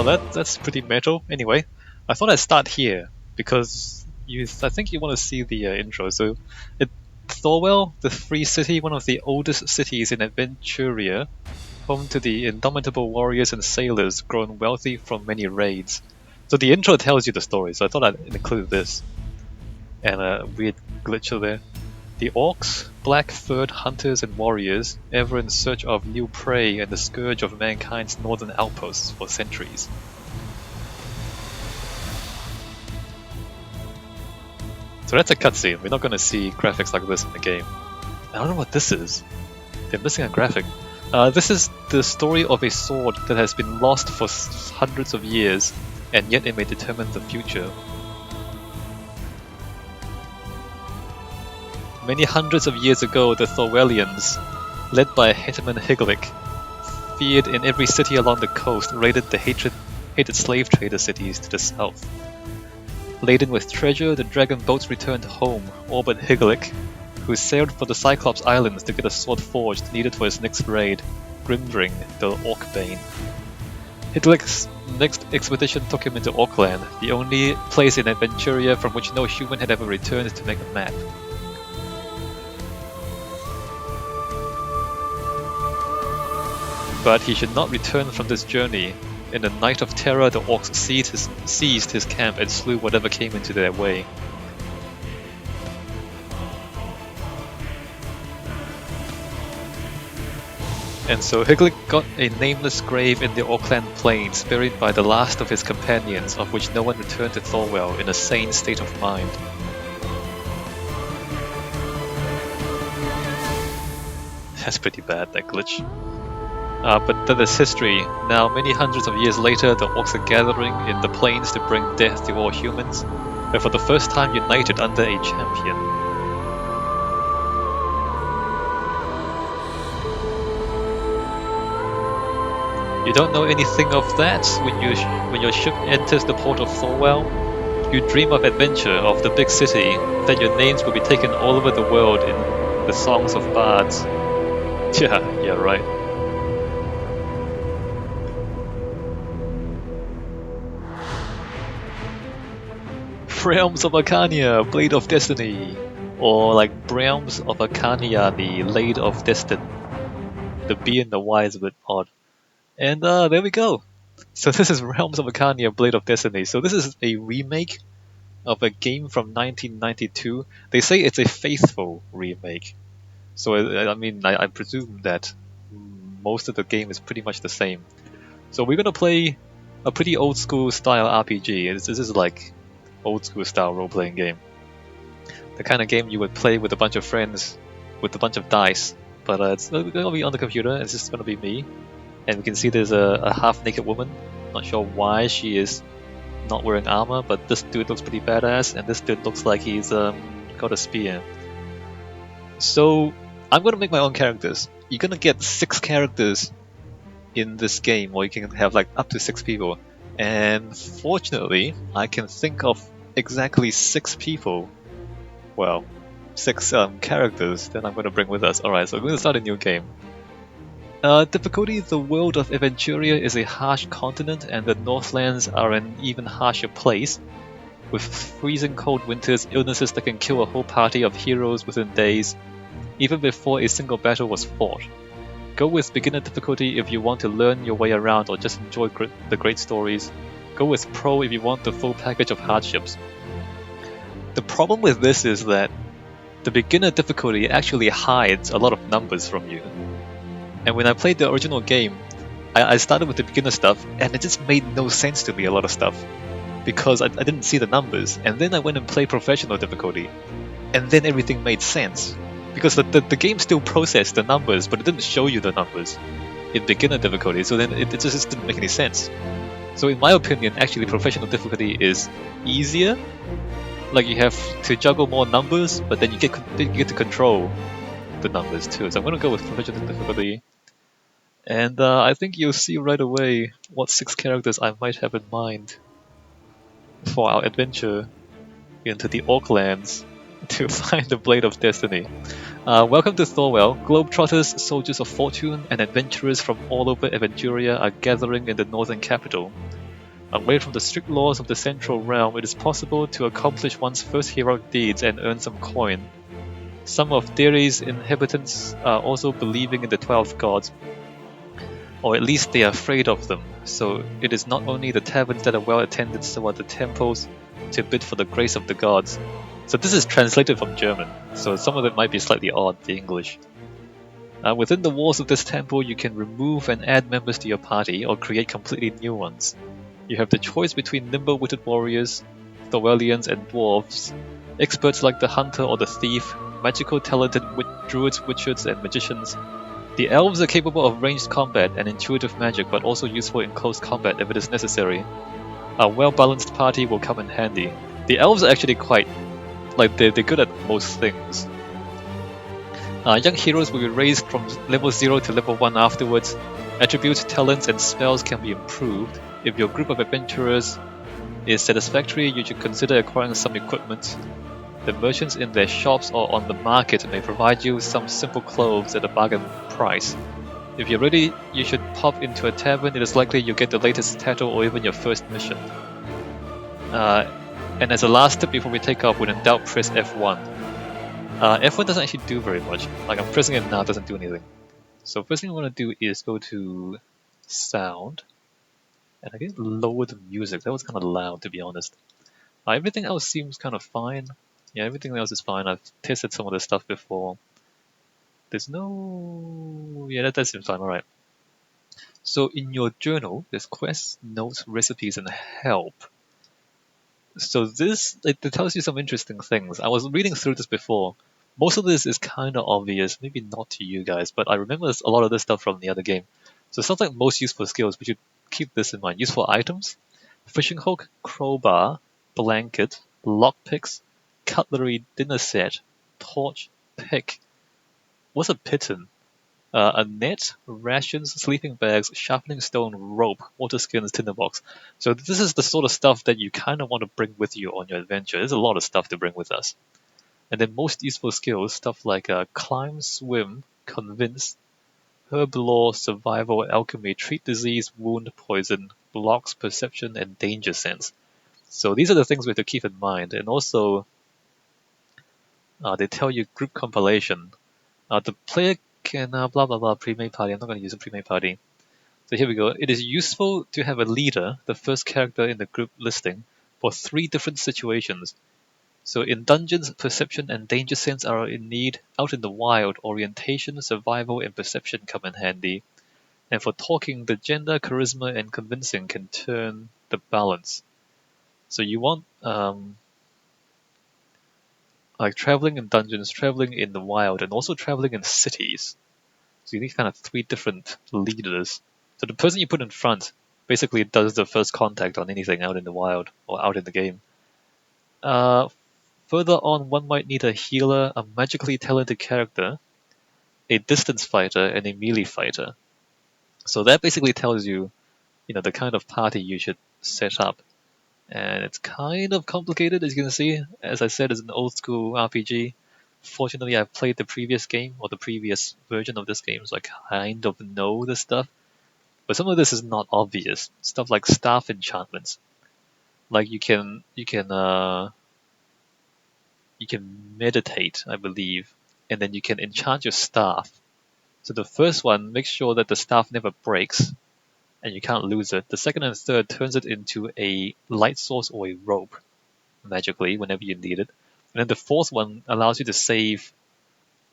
that's pretty metal. Anyway, I thought I'd start here because I think you want to see the intro. So, Thorwell, the Free City, one of the oldest cities in Adventuria, home to the indomitable warriors and sailors grown wealthy from many raids. So the intro tells you the story. So I thought I'd include this and a weird glitcher there. The orcs, black-furred hunters and warriors, ever in search of new prey and the scourge of mankind's northern outposts for centuries. So that's a cutscene. We're not going to see graphics like this in the game. I don't know what this is. They're missing a graphic. This is the story of a sword that has been lost for hundreds of years, and yet it may determine the future. Many hundreds of years ago, the Thorwellians, led by Hetman Higlik, feared in every city along the coast, raided the hated slave trader cities to the south. Laden with treasure, the dragon boats returned home, all but Higlik, who sailed for the Cyclops Islands to get a sword forged needed for his next raid, Grimdring, the Orcbane. Higlik's next expedition took him into Orkland, the only place in Adventuria from which no human had ever returned to make a map. But he should not return from this journey. In the night of terror, the orcs seized his camp and slew whatever came into their way. And so Higlik got a nameless grave in the Orkland Plains, buried by the last of his companions, of which no one returned to Thorwell in a sane state of mind. That's pretty bad, that glitch. But that is history. Now, many hundreds of years later, the orcs are gathering in the plains to bring death to all humans, but for the first time united under a champion. You don't know anything of that when your ship enters the port of Thorwell. You dream of adventure, of the big city, that your names will be taken all over the world in the songs of bards. Yeah, right. Realms of Arkania, Blade of Destiny, or like Realms of Arkania, the Blade of Destiny. The B and the Y is a bit odd. And there we go. So this is Realms of Arkania, Blade of Destiny. So this is a remake of a game from 1992. They say it's a faithful remake. So I mean, I presume that most of the game is pretty much the same. So we're gonna play a pretty old school style RPG. This is like old school style role-playing game. The kind of game you would play with a bunch of friends with a bunch of dice. But it's going to be on the computer, and it's just going to be me. And we can see there's a half-naked woman. Not sure why she is not wearing armor, but this dude looks pretty badass, and this dude looks like he's got a spear. So I'm going to make my own characters. You're going to get 6 characters in this game, or you can have like up to 6 people. And fortunately, I can think of exactly 6 people, well, 6 characters that I'm going to bring with us. Alright, so I'm going to start a new game. Difficulty: the world of Adventuria is a harsh continent, and the Northlands are an even harsher place, with freezing cold winters, illnesses that can kill a whole party of heroes within days, even before a single battle was fought. Go with beginner difficulty if you want to learn your way around or just enjoy the great stories. Go with pro if you want the full package of hardships. The problem with this is that the beginner difficulty actually hides a lot of numbers from you. And when I played the original game, I started with the beginner stuff, and it just made no sense to me, a lot of stuff, because I didn't see the numbers. And then I went and played professional difficulty, and then everything made sense. Because the game still processed the numbers, but it didn't show you the numbers in beginner difficulty, so then it just didn't make any sense. So in my opinion, actually professional difficulty is easier. Like, you have to juggle more numbers, but then you get to control the numbers too. So I'm going to go with professional difficulty. And I think you'll see right away what 6 characters I might have in mind for our adventure into the Orklands to find the Blade of Destiny. Welcome to Thorwell. Globetrotters, soldiers of fortune, and adventurers from all over Adventuria are gathering in the northern capital. Away from the strict laws of the central realm, it is possible to accomplish one's first heroic deeds and earn some coin. Some of There's inhabitants are also believing in the 12 gods, or at least they are afraid of them, so it is not only the taverns that are well attended, so are the temples to bid for the grace of the gods. So this is translated from German, so some of it might be slightly odd, the English. Within the walls of this temple, you can remove and add members to your party, or create completely new ones. You have the choice between nimble-witted warriors, Thorwellians and dwarves, experts like the hunter or the thief, magical talented druids, witches, and magicians. The elves are capable of ranged combat and intuitive magic, but also useful in close combat if it is necessary. A well-balanced party will come in handy. The elves are actually quite, they're good at most things. Young heroes will be raised from level 0 to level 1 afterwards. Attributes, talents, and spells can be improved. If your group of adventurers is satisfactory, you should consider acquiring some equipment. The merchants in their shops or on the market may provide you some simple clothes at a bargain price. If you're ready, you should pop into a tavern. It is likely you'll get the latest tattoo or even your first mission. And as a last tip before we take off, when in doubt, press F1. F1 doesn't actually do very much. Like, I'm pressing it now, it doesn't do anything. So first thing I want to do is go to sound, and I guess lower the music. That was kind of loud, to be honest. Everything else seems kind of fine. Yeah, everything else is fine. I've tested some of this stuff before. There's no... Yeah, that seems fine, alright. So in your journal, there's quests, notes, recipes, and help. So this, it tells you some interesting things. I was reading through this before. Most of this is kind of obvious, maybe not to you guys, but I remember a lot of this stuff from the other game. So it sounds like most useful skills, we should keep this in mind. Useful items: fishing hook, crowbar, blanket, lockpicks, cutlery, dinner set, torch, pick. What's a piton? A net, rations, sleeping bags, sharpening stone, rope, water skins, tinderbox. So this is the sort of stuff that you kind of want to bring with you on your adventure. There's a lot of stuff to bring with us. And then most useful skills, stuff like climb, swim, convince, herb lore, survival, alchemy, treat disease, wound, poison, blocks, perception, and danger sense. So these are the things we have to keep in mind. And also, they tell you group compilation. The player can blah blah blah pre-made party. I'm not going to use a pre-made party. So here we go. It is useful to have a leader, the first character in the group listing, for 3 different situations. So in dungeons, perception and danger sense are in need. Out in the wild, orientation, survival, and perception come in handy. And for talking, the gender, charisma, and convincing can turn the balance. So you want like traveling in dungeons, traveling in the wild, and also traveling in cities. So you need kind of 3 different leaders. So the person you put in front basically does the first contact on anything out in the wild or out in the game. Further on, one might need a healer, a magically talented character, a distance fighter, and a melee fighter. So that basically tells you, the kind of party you should set up. And it's kind of complicated, as you can see. As I said, it's an old school RPG. Fortunately, I've played the previous game, or the previous version of this game, so I kind of know this stuff. But some of this is not obvious. Stuff like staff enchantments. Like you can meditate, I believe, and then you can enchant your staff. So the first one makes sure that the staff never breaks, and you can't lose it. The second and third turns it into a light source or a rope, magically, whenever you need it. And then the fourth one allows you to save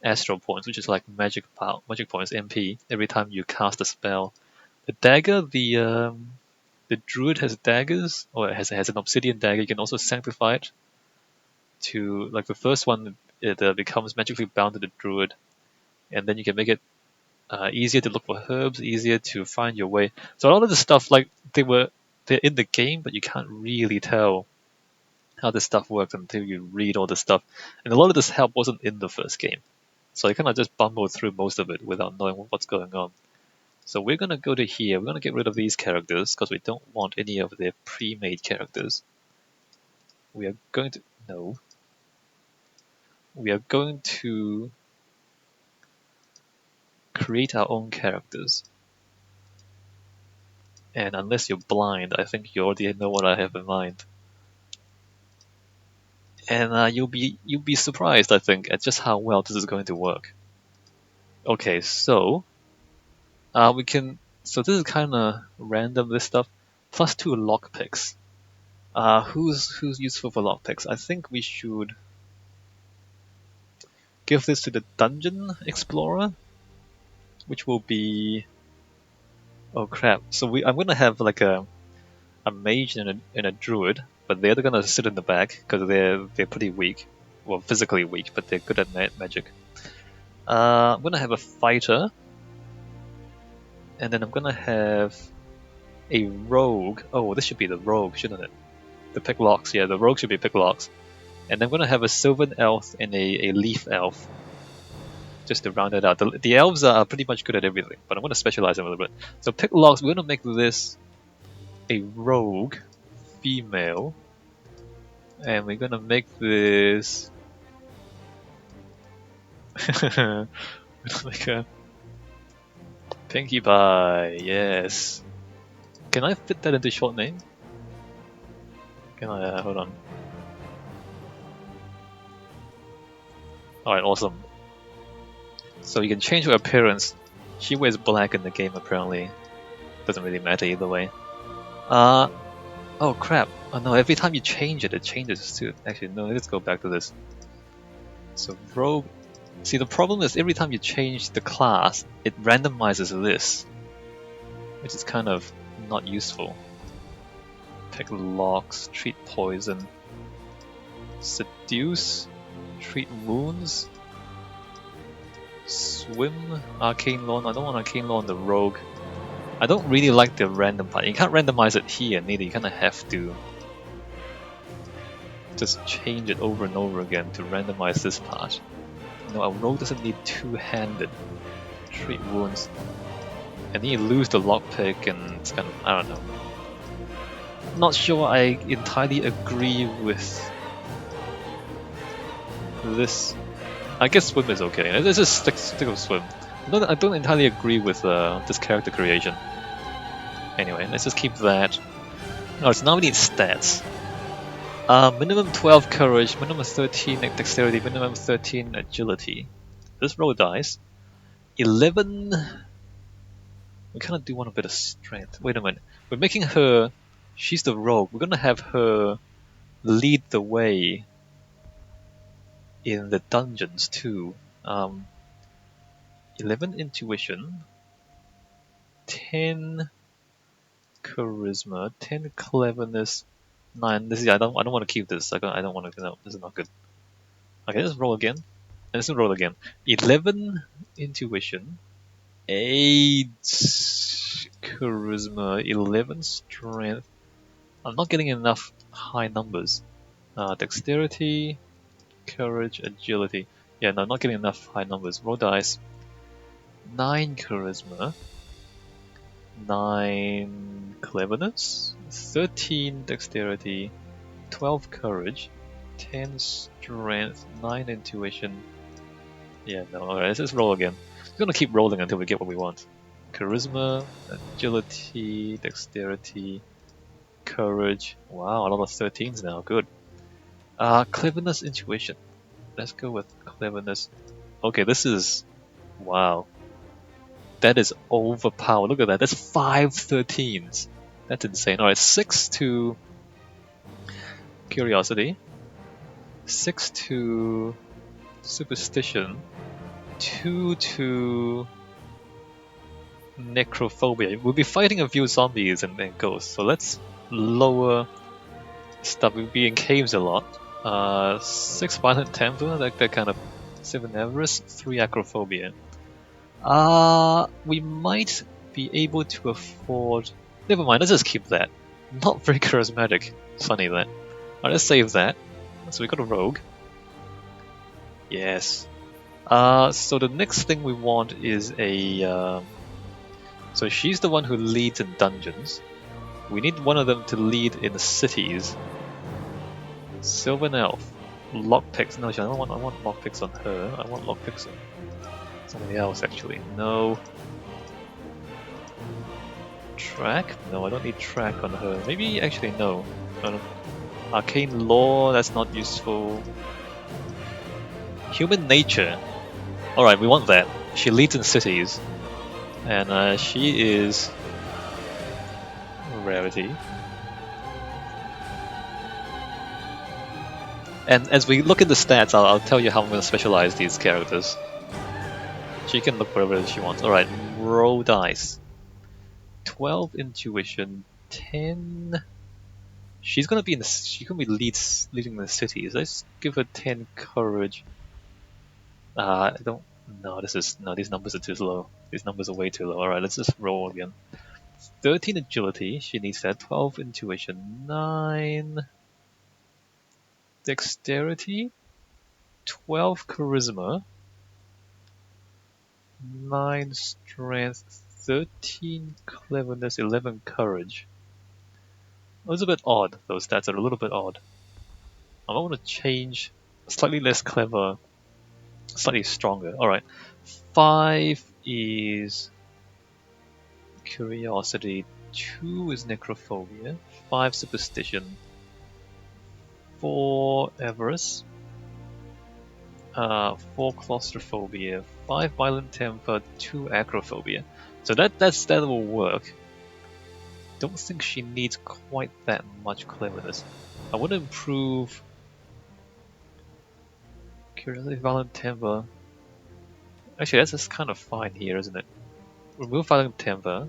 astral points, which is like magic points, MP, every time you cast a spell. The dagger, the druid has daggers, or it has an obsidian dagger. You can also sanctify it to, like the first one, it becomes magically bound to the druid, and then you can make it easier to look for herbs, easier to find your way. So a lot of the stuff, like they're in the game, but you can't really tell how this stuff works until you read all this stuff. And a lot of this help wasn't in the first game, so I kind of just bumbled through most of it without knowing what's going on. So we're gonna go to here. We're gonna get rid of these characters because we don't want any of their pre-made characters. We are going to no. We are going to create our own characters. And unless you're blind, I think you already know what I have in mind. And you'll be surprised, I think, at just how well this is going to work. Okay, so we can. So this is kind of random. This stuff plus 2 lockpicks. Who's useful for lockpicks? I think we should give this to the dungeon explorer, which will be. Oh crap! So I'm gonna have like a mage and a druid, but they're gonna sit in the back because they're pretty weak, well physically weak, but they're good at magic. I'm gonna have a fighter, and then I'm gonna have a rogue. Oh, this should be the rogue, shouldn't it? The picklocks, yeah, the rogue should be picklocks. And I'm gonna have a sylvan elf and a leaf elf, just to round it out. The elves are pretty much good at everything, but I'm gonna specialize them a little bit. So picklocks, we're gonna make this a rogue female, and we're gonna make this. We're gonna make a Pinkie Pie. Yes. Can I fit that into short name? Can I? Hold on. Alright, awesome. So you can change her appearance. She wears black in the game apparently. Doesn't really matter either way. Oh crap. Oh no, every time you change it, it changes too. Actually, no, let's go back to this. So rogue. See, the problem is every time you change the class, it randomizes this, which is kind of not useful. Pick locks, treat poison, seduce, treat wounds, swim, arcane law. I don't want arcane law on the rogue. I don't really like the random part. You can't randomize it here neither. You kind of have to just change it over and over again to randomize this part. No, a rogue doesn't need two-handed. Treat wounds. And then you lose the lockpick and it's kind of, I don't know. Not sure I entirely agree with this. I guess swim is okay. Let's just stick with swim. I don't entirely agree with this character creation. Anyway, let's just keep that. Oh, so now we need stats. Minimum 12 courage, minimum 13 dexterity, minimum 13 agility. Let's roll dice. 11. We kind of do want a bit of strength. Wait a minute. We're making her. She's the rogue. We're gonna have her lead the way in the dungeons too. 11 intuition, 10 charisma, 10 cleverness, 9. This is I don't want to keep this. I don't want to. No, this is not good. Okay, let's roll again. Let's roll again. 11 intuition, 8 charisma, 11 strength. I'm not getting enough high numbers. Dexterity, courage, agility. Yeah, no, I'm not getting enough high numbers. Roll dice. 9 charisma, 9 cleverness, 13 dexterity, 12 courage, 10 strength, 9 intuition. Yeah, no, alright, let's just roll again. We're gonna keep rolling until we get what we want. Charisma, agility, dexterity, courage. Wow, a lot of 13s now, good. Cleverness, intuition. Let's go with cleverness. Okay, this is... Wow. That is overpowered. Look at that. That's 5 13s. That's insane. Alright, 6 to curiosity, 6 to superstition, 2 to necrophobia. We'll be fighting a few zombies and ghosts, so let's lower stuff. We'll be in caves a lot. 6 violent temper, like that kind of 7 avarice, 3 acrophobia. We might be able to afford... Never mind, let's just keep that. Not very charismatic. Funny that. Alright, let's save that. So we got a rogue. Yes. So the next thing we want is a... So she's the one who leads in dungeons. We need one of them to lead in the cities. Sylvan Elf. Lockpicks. No, I don't want lockpicks on her. I want lockpicks on somebody else, actually. No. track? No, I don't need track on her. Maybe actually no. Arcane lore, that's not useful. Human nature. Alright, we want that. She leads in cities. And she is rarity. And as we look at the stats, I'll tell you how I'm going to specialize these characters. She can look wherever she wants. Alright, roll dice. 12 intuition, 10... She's gonna be leading the cities. Let's give her 10 courage. I don't... No, these numbers are too low. These numbers are way too low. Alright, let's just roll again. 13 agility, she needs that. 12 intuition, 9... Dexterity, 12 charisma, 9 strength, 13 cleverness, 11 courage. Those are a bit odd. Those stats are a little bit odd. I want to change slightly less clever, slightly stronger. Alright. 5 is curiosity, 2 is necrophobia, 5 superstition, 4 avarice, 4 claustrophobia, 5 violent temper, 2 acrophobia. So that will work. Don't think she needs quite that much cleverness. I want to improve curiosity, violent temper. Actually, that's just kind of fine here, isn't it? Remove violent temper,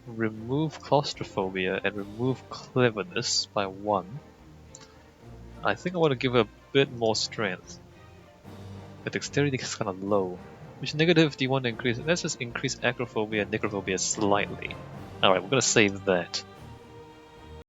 remove claustrophobia, and remove cleverness by 1. I think I want to give her a bit more strength. But dexterity is kind of low. Which negative do you want to increase? Let's just increase acrophobia and necrophobia slightly. Alright, we're going to save that.